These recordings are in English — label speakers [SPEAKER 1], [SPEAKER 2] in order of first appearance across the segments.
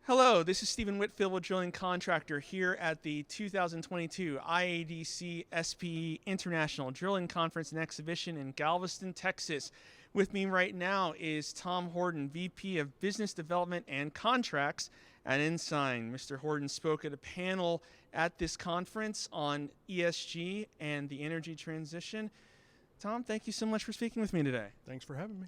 [SPEAKER 1] Hello, this is Stephen Whitfield with Drilling Contractor here at the 2022 IADC SPE International Drilling Conference and Exhibition in Galveston, Texas. With me right now is Tom Horton, VP of Business Development and Contracts at Ensign. Mr. Horton spoke at a panel at this conference on ESG and the energy transition. Tom, thank you so much for speaking with me today.
[SPEAKER 2] Thanks for having me.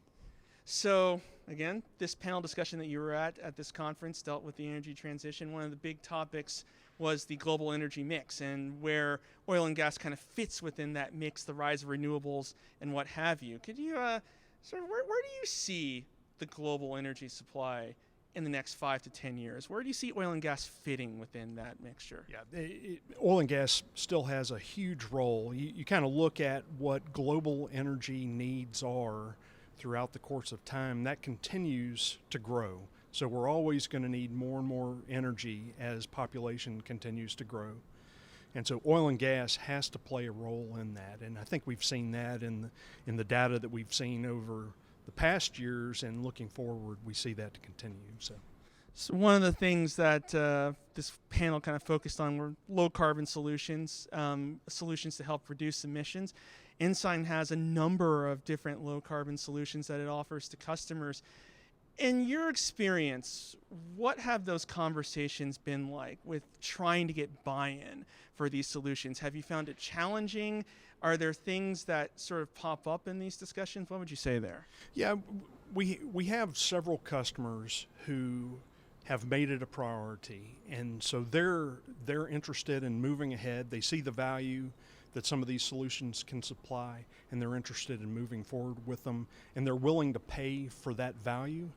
[SPEAKER 1] So, again, this panel discussion that you were at this conference dealt with the energy transition. One of the big topics was the global energy mix and where oil and gas kind of fits within that mix, the rise of renewables and what have you. Could you where do you see the global energy supply in the next 5 to 10 years? Where do you see oil and gas fitting within that mixture?
[SPEAKER 2] Yeah, oil and gas still has a huge role. You kind of look at what global energy needs are throughout the course of time. That continues to grow. So we're always going to need more and more energy as population continues to grow. And so oil and gas has to play a role in that. And I think we've seen that in the data that we've seen over the past years, and looking forward, we see that to continue.
[SPEAKER 1] So one of the things that this panel kind of focused on were low carbon solutions, solutions to help reduce emissions. Ensign has a number of different low carbon solutions that it offers to customers. In your experience, what have those conversations been like with trying to get buy-in for these solutions? Have you found it challenging? Are there things that sort of pop up in these discussions? What would you say there?
[SPEAKER 2] Yeah, we have several customers who have made it a priority, and so they're interested in moving ahead. They see the value that some of these solutions can supply, and they're interested in moving forward with them, and they're willing to pay for that value.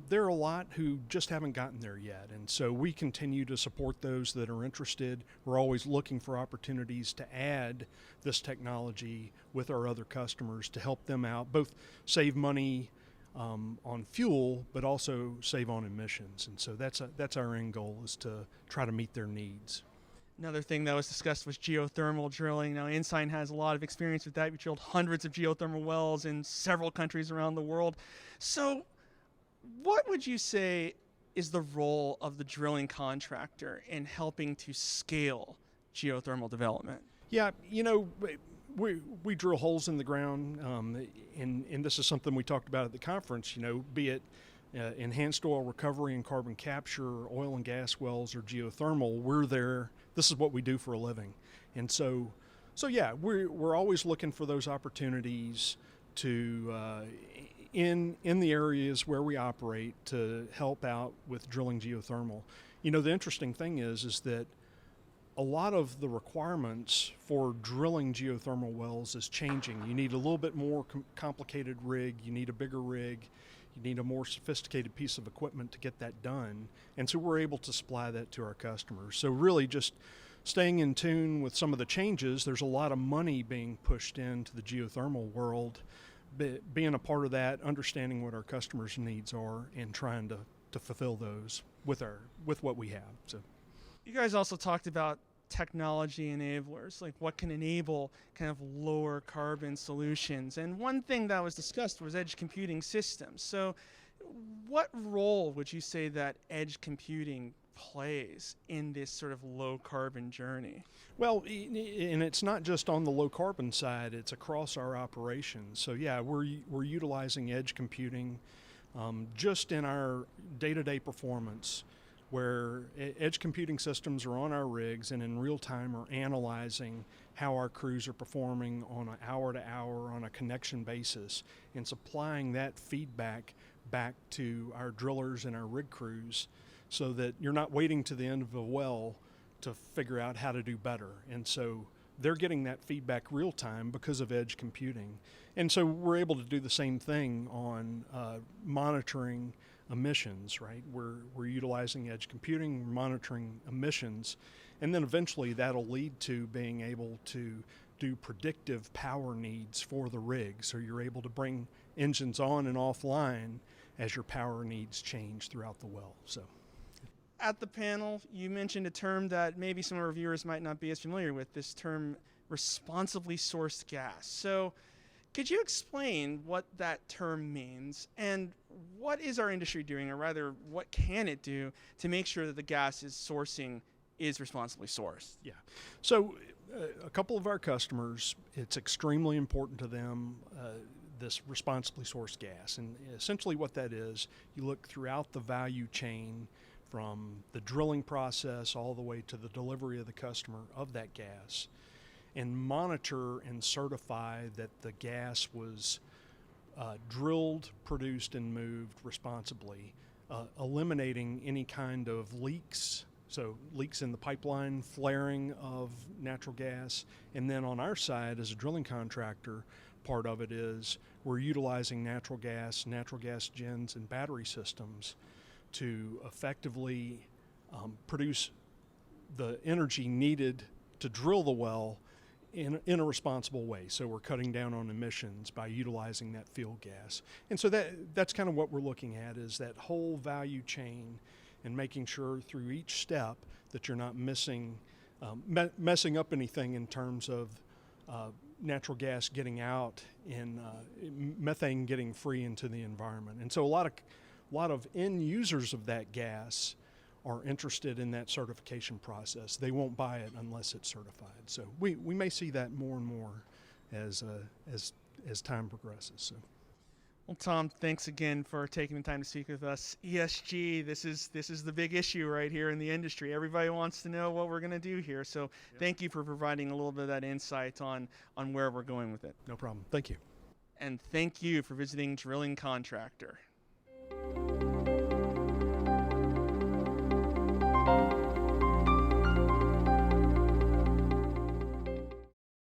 [SPEAKER 2] There are a lot who just haven't gotten there yet, and so we continue to support those that are interested. We're always looking for opportunities to add this technology with our other customers to help them out, both save money on fuel, but also save on emissions. And so that's our end goal, is to try to meet their needs.
[SPEAKER 1] Another thing that was discussed was geothermal drilling. Now, Ensign has a lot of experience with that. We drilled hundreds of geothermal wells in several countries around the world. So what would you say is the role of the drilling contractor in helping to scale geothermal development?
[SPEAKER 2] Yeah, we drill holes in the ground, and this is something we talked about at the conference, be it enhanced oil recovery and carbon capture, oil and gas wells, or geothermal. We're there. This is what we do for a living. And so yeah, we're always looking for those opportunities to, in the areas where we operate, to help out with drilling geothermal. The interesting thing is that a lot of the requirements for drilling geothermal wells is changing. You need a little bit more complicated rig. You need a bigger rig. You need a more sophisticated piece of equipment to get that done. And so we're able to supply that to our customers. So really just staying in tune with some of the changes. There's a lot of money being pushed into the geothermal world. Being a part of that, understanding what our customers' needs are, and trying to fulfill those with what we have. So
[SPEAKER 1] you guys also talked about technology enablers, like what can enable kind of lower carbon solutions. And one thing that was discussed was edge computing systems. So what role would you say that edge computing plays in this sort of low carbon journey?
[SPEAKER 2] Well, and it's not just on the low carbon side, it's across our operations. So yeah, we're utilizing edge computing just in our day-to-day performance, where edge computing systems are on our rigs and in real time are analyzing how our crews are performing on an hour-to-hour, on a connection basis, and supplying that feedback back to our drillers and our rig crews, so that you're not waiting to the end of a well to figure out how to do better. And so they're getting that feedback real time because of edge computing. And so we're able to do the same thing on monitoring emissions, right? We're utilizing edge computing, we're monitoring emissions, and then eventually that'll lead to being able to do predictive power needs for the rig. So you're able to bring engines on and offline as your power needs change throughout the well. So
[SPEAKER 1] at the panel, you mentioned a term that maybe some of our viewers might not be as familiar with, this term responsibly sourced gas. So Could you explain what that term means, and what is our industry doing, or rather, what can it do to make sure that the gas is sourcing is responsibly sourced?
[SPEAKER 2] Yeah. So, a couple of our customers, it's extremely important to them, this responsibly sourced gas. And essentially, what that is, you look throughout the value chain from the drilling process all the way to the delivery of the customer of that gas, and monitor and certify that the gas was drilled, produced, and moved responsibly, eliminating any kind of leaks. So leaks in the pipeline, flaring of natural gas. And then on our side as a drilling contractor, part of it is we're utilizing natural gas gens, and battery systems to effectively produce the energy needed to drill the well in a responsible way. So we're cutting down on emissions by utilizing that field gas. And so that's kind of what we're looking at, is that whole value chain, and making sure through each step that you're not messing up anything in terms of natural gas getting out and methane getting free into the environment. And so a lot of end users of that gas are interested in that certification process. They won't buy it unless it's certified. So we may see that more and more as time progresses. So.
[SPEAKER 1] Well, Tom, thanks again for taking the time to speak with us. ESG, this is the big issue right here in the industry. Everybody wants to know what we're going to do here. So Thank you for providing a little bit of that insight on where we're going with it.
[SPEAKER 2] No problem. Thank you.
[SPEAKER 1] And thank you for visiting Drilling Contractor.